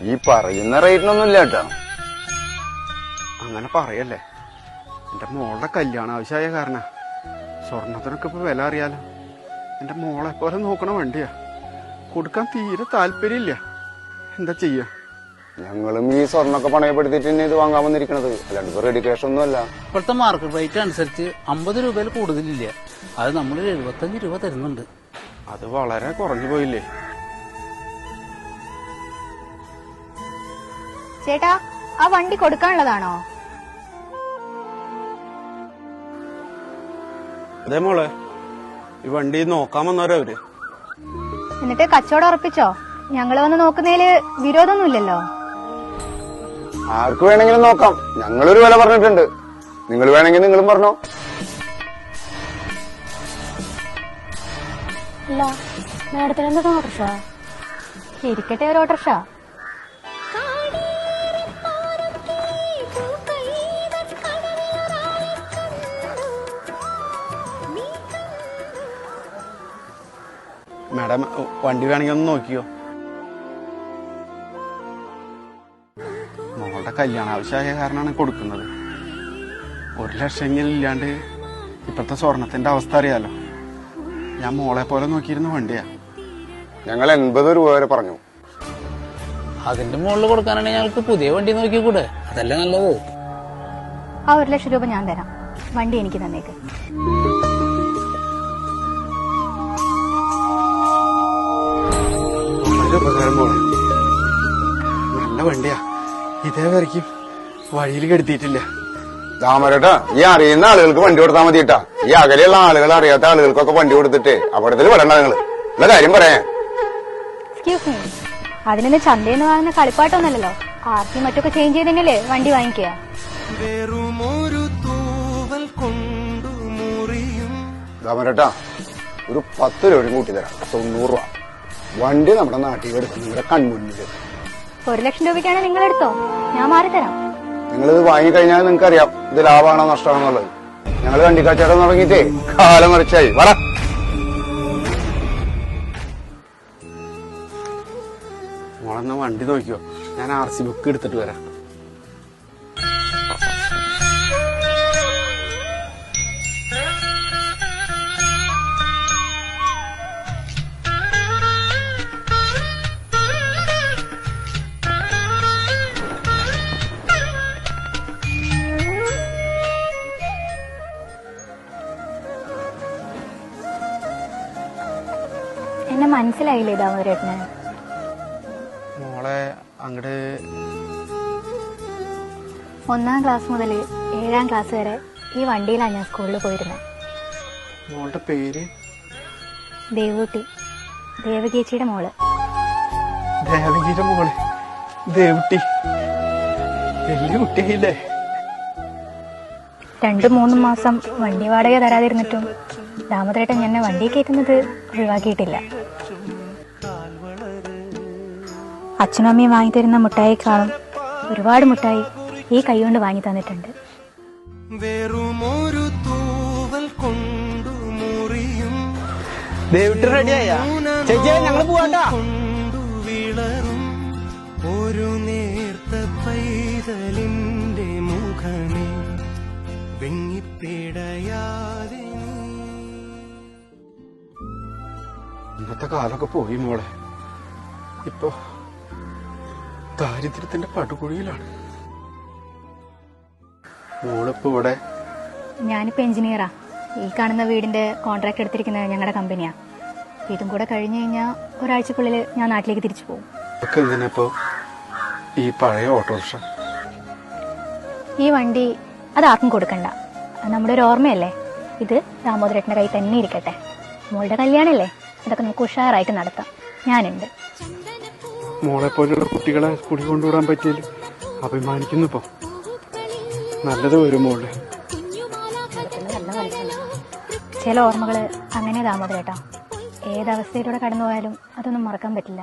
ഈ പറയുന്ന റേറ്റിനൊന്നും ഇല്ല കേട്ടോ. അങ്ങനെ പറയല്ലേ, എന്റെ മോളുടെ കല്യാണം ആവശ്യമായ കാരണ സ്വർണത്തിനൊക്കെ ഇപ്പൊ വില അറിയാലോ. എന്റെ മോളെ പോലെ നോക്കണ വണ്ടിയാ, കൊടുക്കാൻ തീരെ താല്പര്യമില്ല. എന്താ ചെയ്യാ? ഞങ്ങളും ഈ സ്വർണ്ണൊക്കെ പണയപ്പെടുത്തിട്ട് തന്നെ ഇത് വാങ്ങാൻ വന്നിരിക്കണത്, അല്ലാണ്ട് ഇപ്പൊ റെഡി ക്യാഷ് ഒന്നും അല്ല. ഇപ്പോഴത്തെ മാർക്കറ്റ് റേറ്റ് അനുസരിച്ച് 50 രൂപയിൽ കൂടുതലില്ല. അത് നമ്മൾ 75 രൂപ തരുന്നുണ്ട്. അത് വളരെ കുറഞ്ഞു പോയില്ലേ? ചേട്ടാ, ആ വണ്ടി കൊടുക്കാനുള്ളതാണോ? അതെ മോളെ, ഈ വണ്ടി നോക്കാൻ വന്നവരാ അവര്. എന്നിട്ട് കച്ചവടം ഉറപ്പിച്ചോ? ഞങ്ങള് വന്ന് നോക്കുന്നതില് വിരോധമൊന്നുമില്ലല്ലോ. ആർക്ക് വേണമെങ്കിലും നോക്കാം, ഞങ്ങളൊരു വില പറഞ്ഞിട്ടുണ്ട്. നിങ്ങൾ വേണമെങ്കിൽ നിങ്ങളും പറഞ്ഞോ. അല്ല, മാഡത്തിന് എന്താ ഓട്ടർഷ? ഇരിക്കട്ടെ ഒരു ഓട്ടർഷ. മാഡം, വണ്ടി വേണമെങ്കിൽ ഒന്ന് നോക്കിയോ. മോളുടെ കല്യാണം ആവശ്യമായ കാരണമാണ് കൊടുക്കുന്നത്. 1 ലക്ഷമെങ്കിലും ഇല്ലാണ്ട് ഇപ്പോഴത്തെ സ്വർണത്തിന്റെ അവസ്ഥ അറിയാലോ. ഞാൻ മോളെ പോലെ നോക്കിയിരുന്ന വണ്ടിയാ. ഞങ്ങൾ 80 രൂപ വരെ പറഞ്ഞു. അതിന്റെ മുകളിൽ കൊടുക്കാനാണെങ്കിൽ ഞങ്ങൾക്ക് പുതിയ വണ്ടി നോക്കിക്കൂടെ? അതല്ലേ നല്ലത്. ആ 1 ലക്ഷം രൂപ ഞാൻ തരാം, വണ്ടി എനിക്ക് തന്നേക്ക്. ഉപകാരം പോലെ നല്ല വണ്ടിയാ. ഇതേ വരയ്ക്കും വഴിയിൽ കെടുത്തിയിട്ടില്ല. ദാമരേട്ടാ, ഈ അറിയുന്ന ആളുകൾക്ക് വണ്ടി കൊടുത്താൽ മതിട്ടാ. ഈ അകലെയുള്ള ആളുകൾ അറിയാത്ത ആളുകൾക്കൊക്കെ വണ്ടി കൊടുത്തിട്ട് അപകടത്തിൽ പെടണ്ട. നിങ്ങള് ഉള്ള കാര്യം പറയാൻ. എക്സ്ക്യൂസ് മീ, അതിനൊന്ന് ചന്തയെന്ന് വാങ്ങുന്ന കളിപ്പാട്ടൊന്നല്ലോ. ആർക്കും മറ്റൊക്കെ ചേഞ്ച് ചെയ്തെങ്കിലേ വണ്ടി വാങ്ങിക്കുക. ദാമരേട്ടാ, ഒരു 10 രൂപ കൂട്ടി തരാം. 90 രൂപ. വണ്ടി നമ്മുടെ നാട്ടിൽ എടുക്കും, നിങ്ങളുടെ കൺമുന്നിൽ. 1 ലക്ഷം രൂപയ്ക്കാണ് നിങ്ങൾ എടുത്തോ, ഞാൻ മാറിത്തരാം. നിങ്ങളിത് വാങ്ങിക്കഴിഞ്ഞാൽ നിങ്ങൾക്ക് അറിയാം ഇത് ലാഭമാണോ നഷ്ടമാണോ എന്നുള്ളത്. ഞങ്ങൾ വണ്ടി കച്ചവടം തുടങ്ങിയിട്ടേ കാലം മറിച്ചായി. വട മോളെന്നാ വണ്ടി നോക്കിയോ, ഞാൻ RC ബുക്ക് എടുത്തിട്ട് വരാം. എന്നെ മനസ്സിലായില്ലേ ദാമോദരേട്ടന്? മോളെ അങ്ങട് 1ാം ക്ലാസ് മുതൽ 7ാം ക്ലാസ് വരെ ഈ വണ്ടിയിലാണ് ഞാൻ സ്കൂളിൽ പോയിരുന്നത്. മോളുടെ പേര്? ദേവൂട്ടി, ദേവകേച്ചിയുടെ മോള്. ദേവകിയുടെ മോള് ദേവുട്ടി. വലിയ കുട്ടിയായില്ലേ? 2-3 മാസം വണ്ടി വാടക തരാതിരുന്നിട്ടും ദാമോദരേട്ടൻ എന്നെ വണ്ടി കയറ്റുന്നത് ഒഴിവാക്കിയിട്ടില്ല. അച്ഛനും അമ്മയും വാങ്ങി തരുന്ന മുട്ടായിക്കാളും ഒരുപാട് മുട്ടായി ഈ കൈ കൊണ്ട് വാങ്ങി തന്നിട്ടുണ്ട്. ഒരു നേർത്ത പൈതലിന്റെ മുഖമേ വെങ്ങിപ്പിടയാതെ. ഇന്നത്തെ കാലമൊക്കെ പോയി മോളെ. ഇപ്പൊ ദാരിദ്ര്യത്തിന്റെ പടുകുഴിയിലാണ് മോളിപ്പോ ഇവിടെ. ഞാനിപ്പോ എഞ്ചിനീയറാ. ഈ കാണുന്ന വീടിന്റെ കോൺട്രാക്ട് എടുത്തിരിക്കുന്നത് ഞങ്ങളുടെ കമ്പനിയാ. ഇതും കൂടെ കഴിഞ്ഞു കഴിഞ്ഞാൽ ഒരാഴ്ചക്കുള്ളിൽ ഞാൻ നാട്ടിലേക്ക് തിരിച്ചു പോകും. ഇതൊക്കെ എന്തിനാപ്പോ ഈ പഴയ ഓട്ടോറിക്ഷ? ഈ വണ്ടി അത് ആർക്കും കൊടുക്കണ്ട, അത് നമ്മുടെ ഒരു ഓർമ്മയല്ലേ. ഇത് ദാമോദരേട്ടന്റെ കൈ തന്നെ ഇരിക്കട്ടെ. മോളുടെ കല്യാണല്ലേ, ഇതൊക്കെ നമുക്ക് ഉഷാറായിട്ട് നടത്താം. ഞാനുണ്ട്. മോളെ പോലുള്ള കുട്ടികളെ കുടി കൊണ്ടുവിടാൻ പറ്റിയതിൽ അഭിമാനിക്കുന്നു. ഇപ്പൊ നല്ലത് വരും മോളെ. ചില ഓർമ്മകള് അങ്ങനെ ദാമോദരേട്ടാ, ഏതവസ്ഥയിലൂടെ കടന്നു പോയാലും അതൊന്നും മറക്കാൻ പറ്റില്ല.